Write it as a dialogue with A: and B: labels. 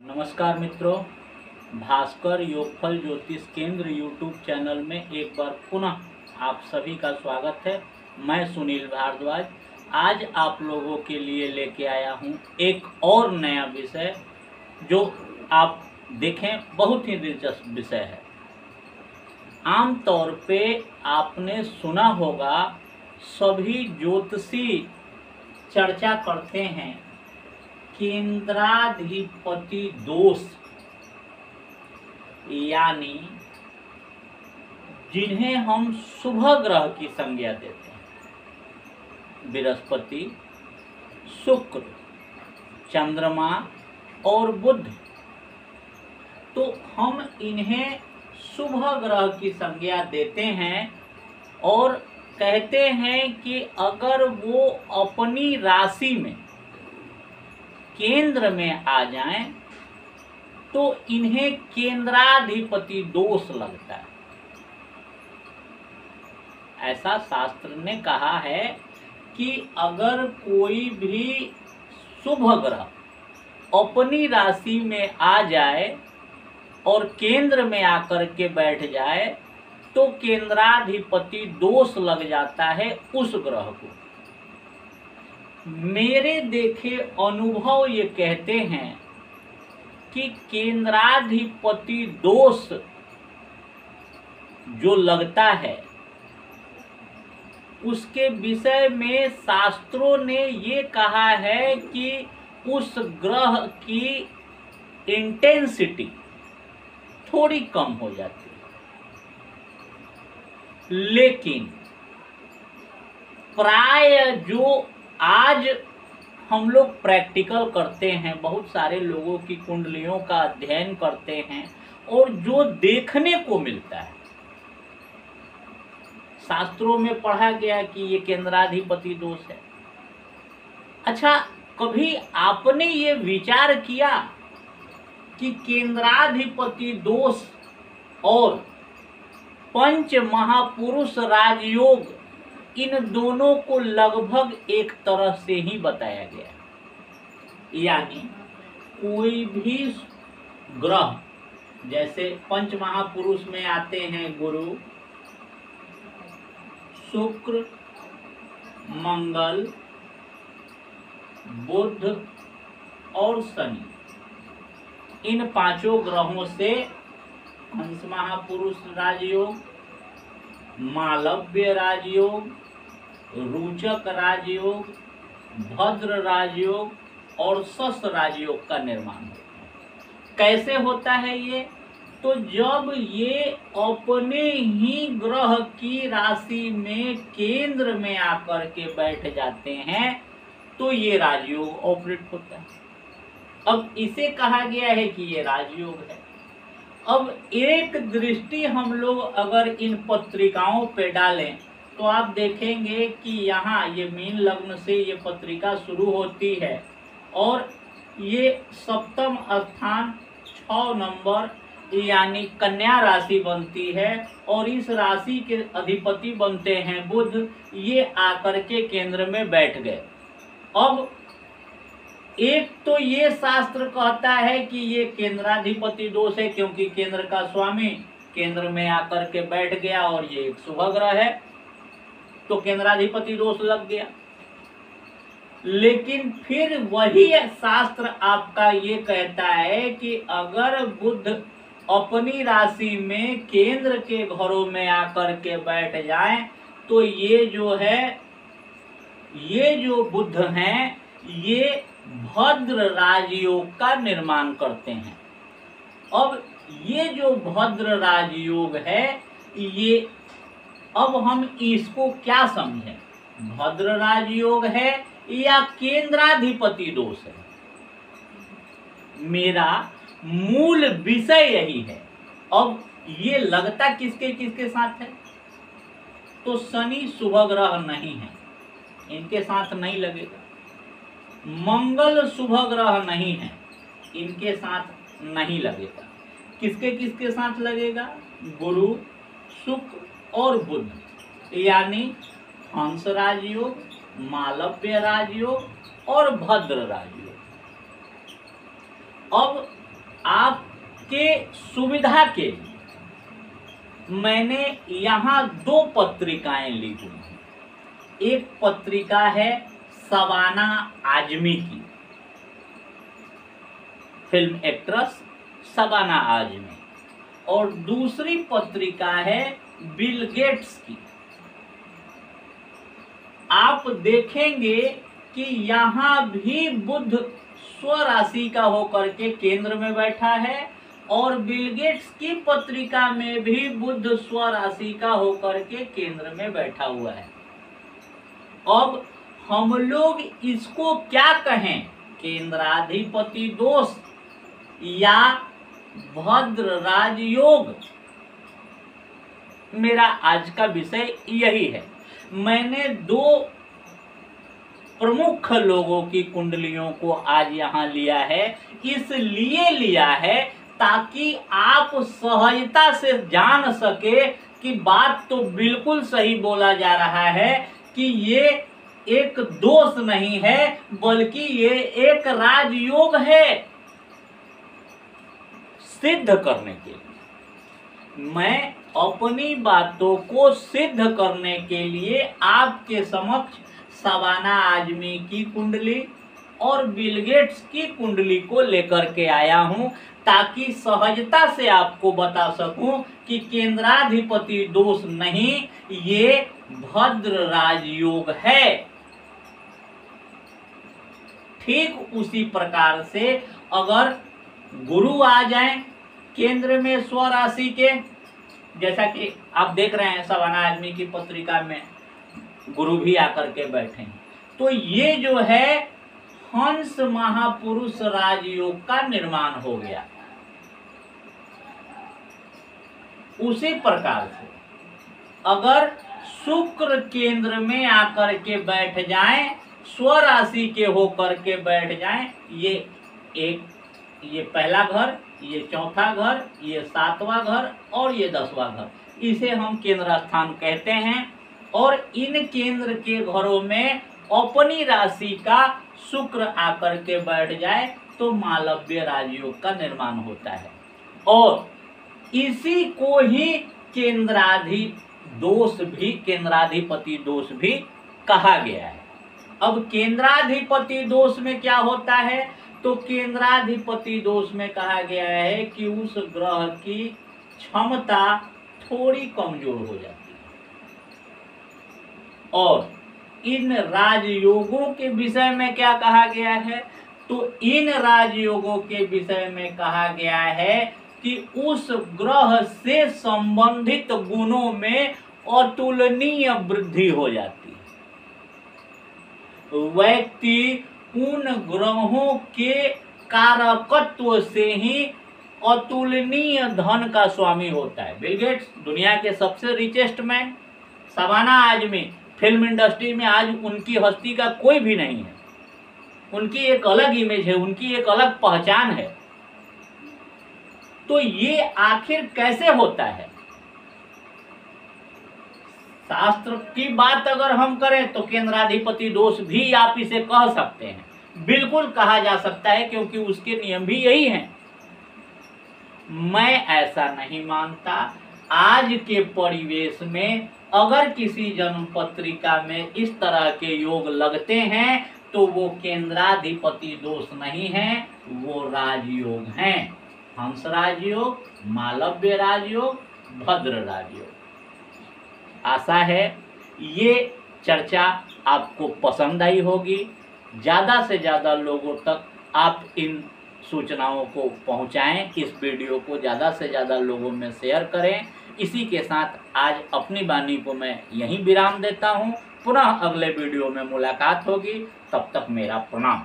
A: नमस्कार मित्रों, भास्कर योगफल ज्योतिष केंद्र यूट्यूब चैनल में एक बार पुनः आप सभी का स्वागत है। मैं सुनील भारद्वाज आज आप लोगों के लिए लेके आया हूं एक और नया विषय जो आप देखें बहुत ही दिलचस्प विषय है। आमतौर पे आपने सुना होगा सभी ज्योतिषी चर्चा करते हैं केंद्राधिपति दोष, यानी जिन्हें हम शुभ ग्रह की संज्ञा देते हैं, बृहस्पति, शुक्र, चंद्रमा और बुध। तो हम इन्हें शुभ ग्रह की संज्ञा देते हैं और कहते हैं कि अगर वो अपनी राशि में केंद्र में आ जाएं तो इन्हें केंद्राधिपति दोष लगता है। ऐसा शास्त्र ने कहा है कि अगर कोई भी शुभ ग्रह अपनी राशि में आ जाए और केंद्र में आकर के बैठ जाए तो केंद्राधिपति दोष लग जाता है उस ग्रह को। मेरे देखे अनुभव ये कहते हैं कि केंद्राधिपति दोष जो लगता है उसके विषय में शास्त्रों ने ये कहा है कि उस ग्रह की इंटेंसिटी थोड़ी कम हो जाती है, लेकिन प्राय जो आज हम लोग प्रैक्टिकल करते हैं, बहुत सारे लोगों की कुंडलियों का अध्ययन करते हैं और जो देखने को मिलता है, शास्त्रों में पढ़ा गया कि ये केंद्राधिपति दोष है। अच्छा, कभी आपने ये विचार किया कि केंद्राधिपति दोष और पंच महापुरुष राजयोग इन दोनों को लगभग एक तरह से ही बताया गया, यानी कोई भी ग्रह जैसे पंच महापुरुष में आते हैं गुरु, शुक्र, मंगल, बुध और शनि। इन पांचों ग्रहों से हंस महापुरुष राजयोग, मालव्य राजयोग, रुचक राजयोग, भद्र राजयोग और शश राजयोग का निर्माण होता है। कैसे होता है ये? तो जब ये अपने ही ग्रह की राशि में केंद्र में आकर के बैठ जाते हैं तो ये राजयोग ऑपरेट होता है। अब इसे कहा गया है कि ये राजयोग है। अब एक दृष्टि हम लोग अगर इन पत्रिकाओं पे डालें तो आप देखेंगे कि यहाँ ये मीन लग्न से ये पत्रिका शुरू होती है और ये सप्तम स्थान 6 नंबर यानी कन्या राशि बनती है और इस राशि के अधिपति बनते हैं बुध। ये आकर के केंद्र में बैठ गए। अब एक तो ये शास्त्र कहता है कि ये केंद्राधिपति दोष है क्योंकि केंद्र का स्वामी केंद्र में आकर के बैठ गया और ये एक शुभ ग्रह है तो केंद्राधिपति दोष लग गया। लेकिन फिर वही शास्त्र आपका ये कहता है कि अगर बुध अपनी राशि में केंद्र के घरों में आकर के बैठ जाए तो ये जो बुध हैं ये भद्र राजयोग का निर्माण करते हैं। अब ये जो भद्र राजयोग है ये अब हम इसको क्या समझें, भद्र राजयोग है या केंद्राधिपति दोष है? मेरा मूल विषय यही है। अब ये लगता किसके किसके साथ है? तो शनि शुभ ग्रह नहीं है, इनके साथ नहीं लगेगा। मंगल शुभ ग्रह नहीं है, इनके साथ नहीं लगेगा। किसके किसके साथ लगेगा? गुरु, शुक्र और बुध, यानी हंस राजयोग, मालव्य राजयोग और भद्र राजयोग। अब आपके सुविधा के लिए मैंने यहाँ 2 पत्रिकाएं ली हुई हैं। एक पत्रिका है शबाना आजमी की, फिल्म एक्ट्रेस शबाना आजमी, और दूसरी पत्रिका है बिल गेट्स की। आप देखेंगे कि यहाँ भी बुध स्वराशि का होकर के केंद्र में बैठा है और बिल गेट्स की पत्रिका में भी बुध स्वराशि का होकर के केंद्र में बैठा हुआ है। अब हम लोग इसको क्या कहें, केंद्राधिपति दोष या भद्र राजयोग, मेरा आज का विषय यही है। मैंने 2 प्रमुख लोगों की कुंडलियों को आज यहाँ लिया है, इसलिए लिया है ताकि आप सहजता से जान सके कि बात तो बिल्कुल सही बोला जा रहा है कि ये एक दोष नहीं है बल्कि ये एक राजयोग है। सिद्ध करने के लिए, मैं अपनी बातों को सिद्ध करने के लिए आपके समक्ष शबाना आजमी की कुंडली और बिल गेट्स की कुंडली को लेकर के आया हूं ताकि सहजता से आपको बता सकूं कि केंद्राधिपति दोष नहीं, ये भद्र राजयोग है। ठीक उसी प्रकार से अगर गुरु आ जाएं केंद्र में स्वराशि के, जैसा कि आप देख रहे हैं शबाना आजमी की पत्रिका में गुरु भी आकर के बैठे हैं, तो ये जो है हंस महापुरुष राजयोग का निर्माण हो गया। उसी प्रकार से अगर शुक्र केंद्र में आकर के बैठ जाएं, स्वराशि के होकर के बैठ जाएं, ये पहला घर, ये चौथा घर, ये 7वां घर और ये 10वां घर, इसे हम केंद्र स्थान कहते हैं। और इन केंद्र के घरों में अपनी राशि का शुक्र आकर के बैठ जाए तो मालव्य राजयोग का निर्माण होता है और इसी को ही केंद्राधिपति दोष भी कहा गया है। अब केंद्राधिपति दोष में क्या होता है, तो केंद्राधिपति दोष में कहा गया है कि उस ग्रह की क्षमता थोड़ी कमजोर हो जाती है। और इन राजयोगों के विषय में क्या कहा गया है, तो इन राजयोगों के विषय में कहा गया है कि उस ग्रह से संबंधित गुणों में अतुलनीय वृद्धि हो जाती है। व्यक्ति उन ग्रहों के कारकत्व से ही अतुलनीय धन का स्वामी होता है। बिल गेट्स दुनिया के सबसे richest man, Shabana Azmi film industry में आज उनकी हस्ती का कोई भी नहीं है, उनकी एक अलग इमेज है, उनकी एक अलग पहचान है। तो ये आखिर कैसे होता है, शास्त्र की बात अगर हम करें तो केंद्राधिपति दोष भी आप इसे कह सकते हैं, बिल्कुल कहा जा सकता है क्योंकि उसके नियम भी यही हैं। मैं ऐसा नहीं मानता। आज के परिवेश में अगर किसी जन्म पत्रिका में इस तरह के योग लगते हैं तो वो केंद्राधिपति दोष नहीं है, वो राजयोग हैं। हंस राजयोग, मालव्य राजयोग, भद्र राजयोग। आशा है ये चर्चा आपको पसंद आई होगी। ज़्यादा से ज़्यादा लोगों तक आप इन सूचनाओं को पहुंचाएं, इस वीडियो को ज़्यादा से ज़्यादा लोगों में शेयर करें। इसी के साथ आज अपनी वाणी को मैं यहीं विराम देता हूं। पुनः अगले वीडियो में मुलाकात होगी, तब तक मेरा प्रणाम।